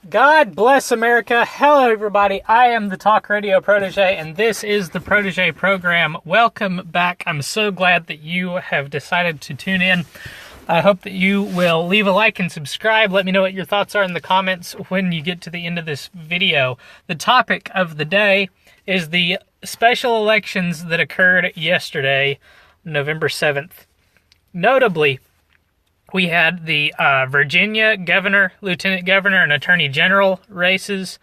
God bless America. Hello, everybody. I am the Talk Radio Protege, and this is the Protege Program. Welcome back. I'm so glad that you have decided to tune in. I hope that you will leave a like and subscribe. Let me know what your thoughts are in the comments when you get to the end of this video. The topic of the day is the special elections that occurred yesterday, November 7th. Notably, we had the Virginia governor, lieutenant governor, and attorney general races.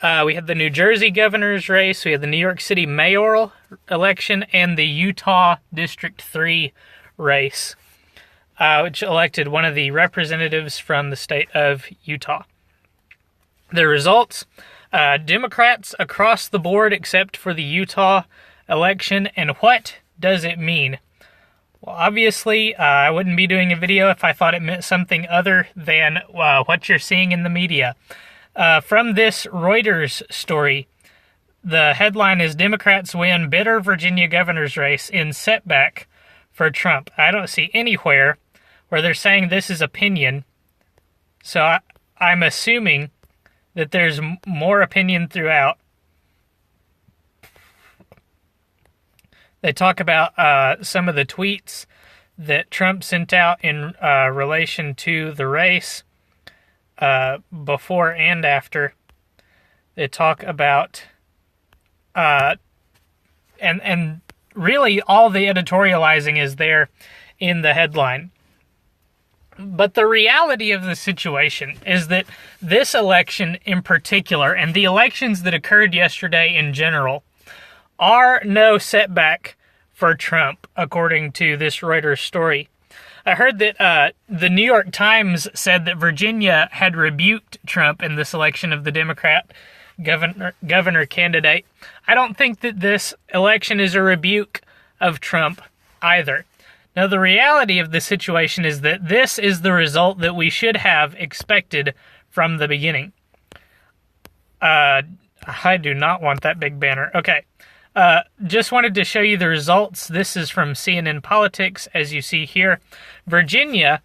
We had the New Jersey governor's race. We had the New York City mayoral election and the Utah District 3 race, which elected one of the representatives from the state of Utah. The results, Democrats across the board except for the Utah election. And what does it mean? Well, obviously, I wouldn't be doing a video if I thought it meant something other than what you're seeing in the media. From this Reuters story, the headline is Democrats win bitter Virginia governor's race in setback for Trump. I don't see anywhere where they're saying this is opinion, so I'm assuming that there's more opinion throughout. They talk about some of the tweets that Trump sent out in relation to the race before and after. They talk about, and really all the editorializing is there in the headline. But the reality of the situation is that this election in particular, and the elections that occurred yesterday in general, are no setback for Trump, according to this Reuters story. I heard that the New York Times said that Virginia had rebuked Trump in this election of the Democrat governor candidate. I don't think that this election is a rebuke of Trump either. Now, the reality of the situation is that this is the result that we should have expected from the beginning. I do not want that big banner. Okay. Just wanted to show you the results. This is from CNN Politics, as you see here. Virginia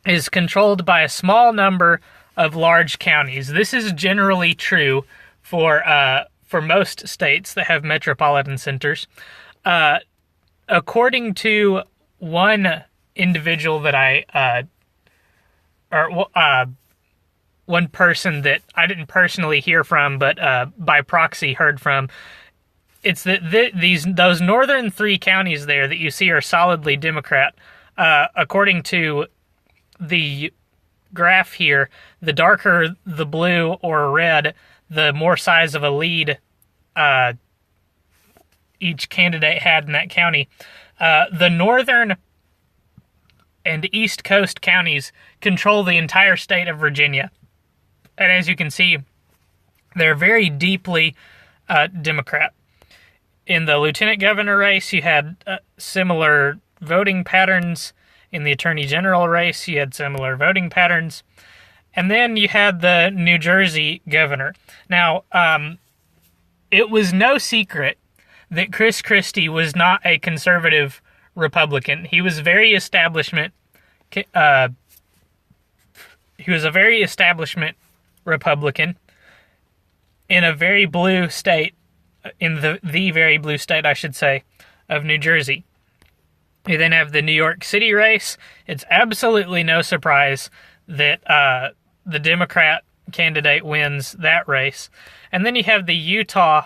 is controlled by a small number of large counties. This is generally true for most states that have metropolitan centers. According to one individual that one person that I didn't personally hear from, but by proxy heard from, it's that those northern three counties there that you see are solidly Democrat. According to the graph here, the darker the blue or red, the more size of a lead each candidate had in that county. The northern and east coast counties control the entire state of Virginia. And as you can see, they're very deeply Democrat. In the lieutenant governor race, you had similar voting patterns. In the attorney general race, you had similar voting patterns. And then you had the New Jersey governor. Now, it was no secret that Chris Christie was not a conservative Republican. He was very establishment. He was a very establishment Republican in a very blue state. In the very blue state, I should say, of New Jersey. You then have the New York City race. It's absolutely no surprise that the Democrat candidate wins that race. And then you have the Utah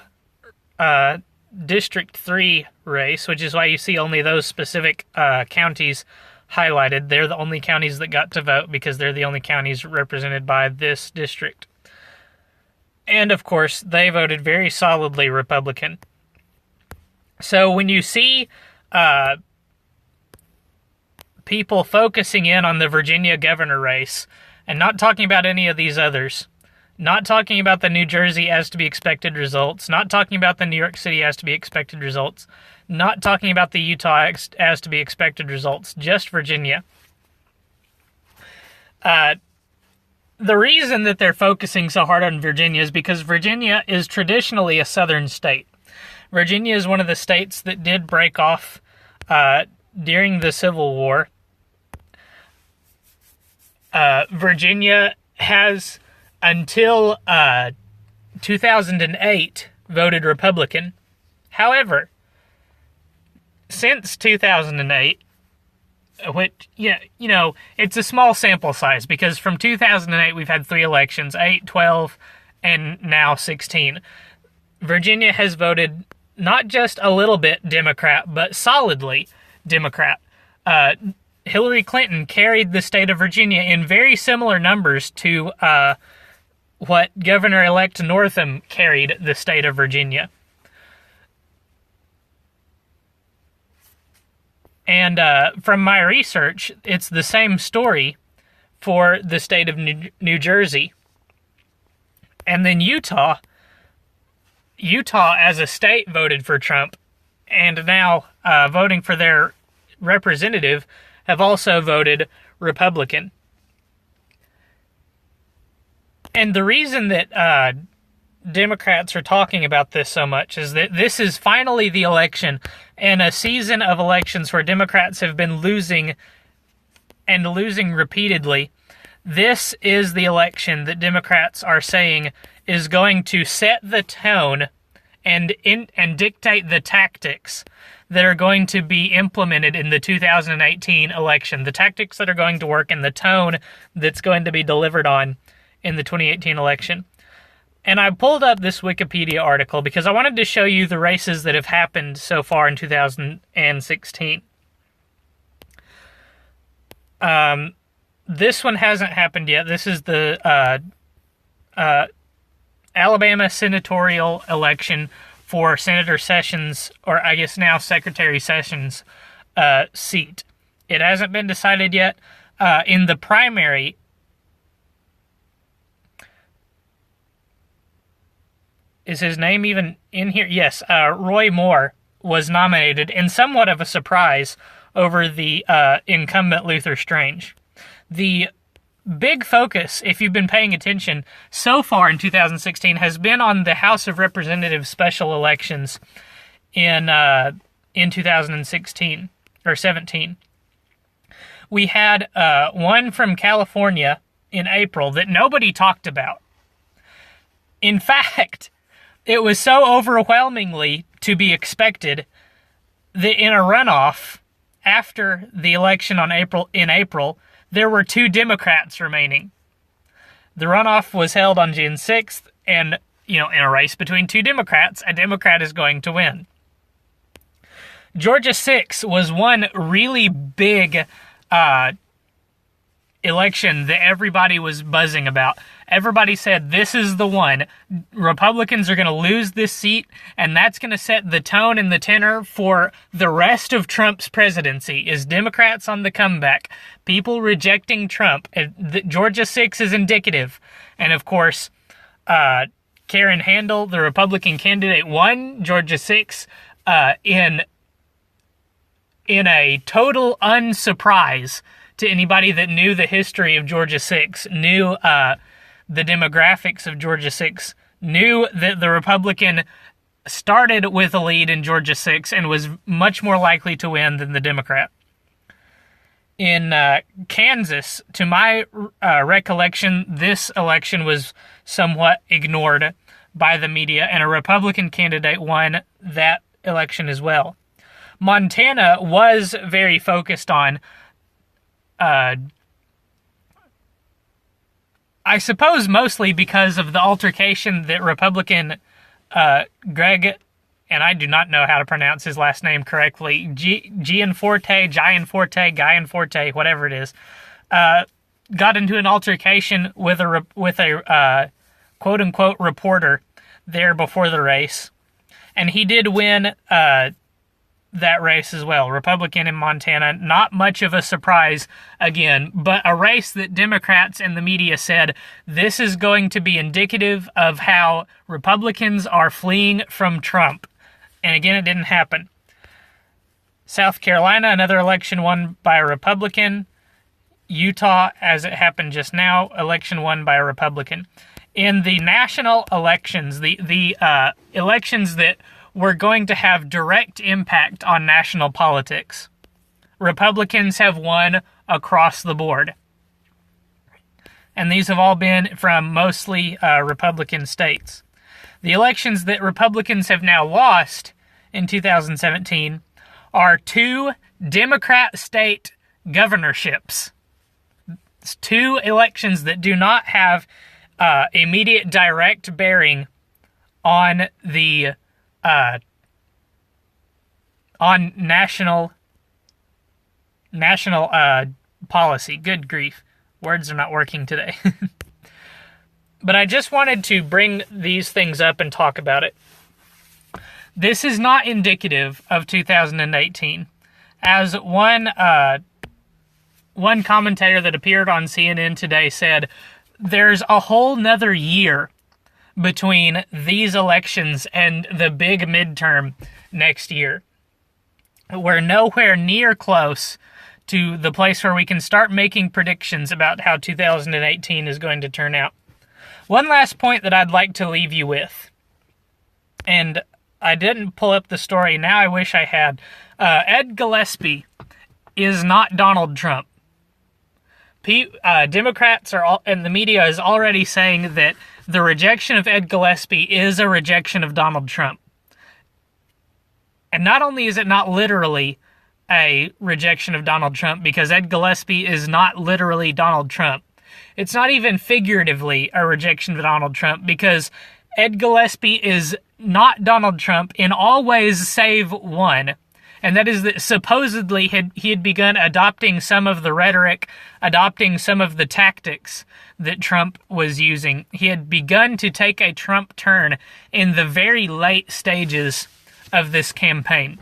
District 3 race, which is why you see only those specific counties highlighted. They're the only counties that got to vote because they're the only counties represented by this district. And, of course, they voted very solidly Republican. So when you see people focusing in on the Virginia governor race and not talking about any of these others, not talking about the New Jersey as to be expected results, not talking about the New York City as to be expected results, not talking about the Utah as to be expected results, just Virginia. The reason that they're focusing so hard on Virginia is because Virginia is traditionally a southern state. Virginia is one of the states that did break off during the Civil War. Virginia has until 2008, voted Republican. However, since 2008, which, it's a small sample size, because from 2008 we've had 3 elections, 8, 12, and now 16. Virginia has voted not just a little bit Democrat, but solidly Democrat. Hillary Clinton carried the state of Virginia in very similar numbers to what Governor-elect Northam carried the state of Virginia. And from my research, it's the same story for the state of New Jersey. And then Utah as a state voted for Trump, and now voting for their representative have also voted Republican. And the reason that Democrats are talking about this so much is that this is finally the election in a season of elections where Democrats have been losing and losing repeatedly. This is the election that Democrats are saying is going to set the tone and dictate the tactics that are going to be implemented in the 2018 election, the tactics that are going to work and the tone that's going to be delivered on in the 2018 election. And I pulled up this Wikipedia article because I wanted to show you the races that have happened so far in 2016. This one hasn't happened yet. This is the Alabama senatorial election for Senator Sessions, or I guess now Secretary Sessions' seat. It hasn't been decided yet. In the primary, is his name even in here? Yes, Roy Moore was nominated in somewhat of a surprise over the incumbent Luther Strange. The big focus, if you've been paying attention so far in 2016, has been on the House of Representatives special elections in 2016 or 17. We had one from California in April that nobody talked about. In fact, it was so overwhelmingly to be expected that in a runoff after the election in April, there were 2 Democrats remaining. The runoff was held on June 6th, and, in a race between 2 Democrats, a Democrat is going to win. Georgia 6 was one really big election that everybody was buzzing about. Everybody said, this is the one. Republicans are going to lose this seat, and that's going to set the tone and the tenor for the rest of Trump's presidency, is Democrats on the comeback. People rejecting Trump. Georgia 6 is indicative. And, of course, Karen Handel, the Republican candidate, won Georgia 6 in a total unsurprise to anybody that knew the history of Georgia 6, knew the demographics of Georgia 6, knew that the Republican started with a lead in Georgia 6 and was much more likely to win than the Democrat. In Kansas, to my recollection, this election was somewhat ignored by the media, and a Republican candidate won that election as well. Montana was very focused on I suppose mostly because of the altercation that Republican Greg, and I do not know how to pronounce his last name correctly, Gianforte, whatever it is, got into an altercation with a quote-unquote reporter there before the race. And he did win that race as well, Republican in Montana. Not much of a surprise, again, but a race that Democrats and the media said this is going to be indicative of how Republicans are fleeing from Trump. And again, it didn't happen. South Carolina, another election won by a Republican. Utah, as it happened just now, election won by a Republican. In the national elections, the elections that were going to have direct impact on national politics, Republicans have won across the board. and these have all been from mostly Republican states. The elections that Republicans have now lost in 2017 are 2 Democrat state governorships. It's 2 elections that do not have immediate direct bearing on the on national policy. Good grief. Words are not working today. But I just wanted to bring these things up and talk about it. This is not indicative of 2018. As one commentator that appeared on CNN today said, there's a whole nother year between these elections and the big midterm next year. We're nowhere near close to the place where we can start making predictions about how 2018 is going to turn out. One last point that I'd like to leave you with, and I didn't pull up the story, now I wish I had. Ed Gillespie is not Donald Trump. Democrats and the media is already saying that the rejection of Ed Gillespie is a rejection of Donald Trump. And not only is it not literally a rejection of Donald Trump, because Ed Gillespie is not literally Donald Trump, it's not even figuratively a rejection of Donald Trump, because Ed Gillespie is not Donald Trump in all ways save one. And that is that supposedly he had begun adopting some of the rhetoric, adopting some of the tactics that Trump was using. He had begun to take a Trump turn in the very late stages of this campaign.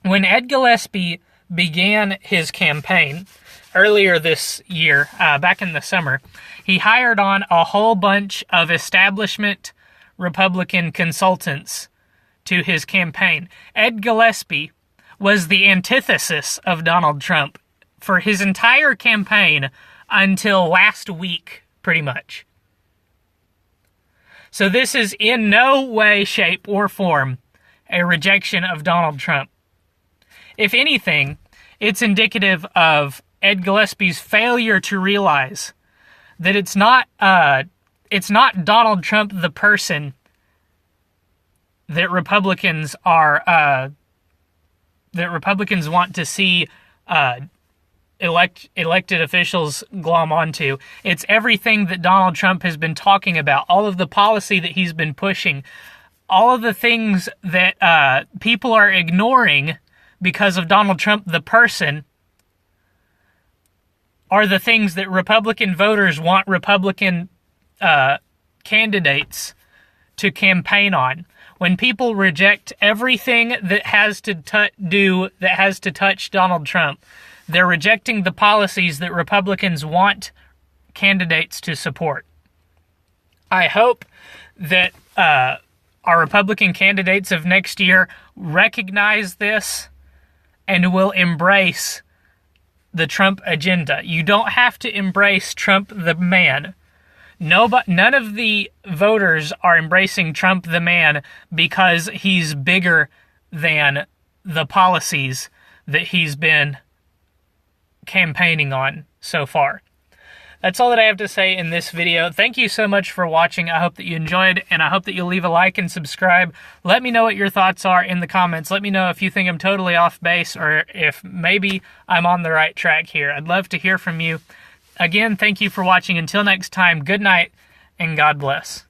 When Ed Gillespie began his campaign earlier this year, back in the summer, he hired on a whole bunch of establishment Republican consultants to his campaign. Ed Gillespie was the antithesis of Donald Trump for his entire campaign until last week, pretty much. So this is in no way, shape, or form a rejection of Donald Trump. If anything, it's indicative of Ed Gillespie's failure to realize that it's not Donald Trump the person that Republicans want to see elected officials glom onto. It's everything that Donald Trump has been talking about, all of the policy that he's been pushing, all of the things that people are ignoring because of Donald Trump the person are the things that Republican voters want Republican candidates to campaign on. When people reject everything that has to touch Donald Trump, they're rejecting the policies that Republicans want candidates to support. I hope that our Republican candidates of next year recognize this and will embrace the Trump agenda. You don't have to embrace Trump the man. None of the voters are embracing Trump the man because he's bigger than the policies that he's been campaigning on so far. That's all that I have to say in this video. Thank you so much for watching. I hope that you enjoyed, and I hope that you'll leave a like and subscribe. Let me know what your thoughts are in the comments. Let me know if you think I'm totally off base or if maybe I'm on the right track here. I'd love to hear from you. Again, thank you for watching. Until next time, good night and God bless.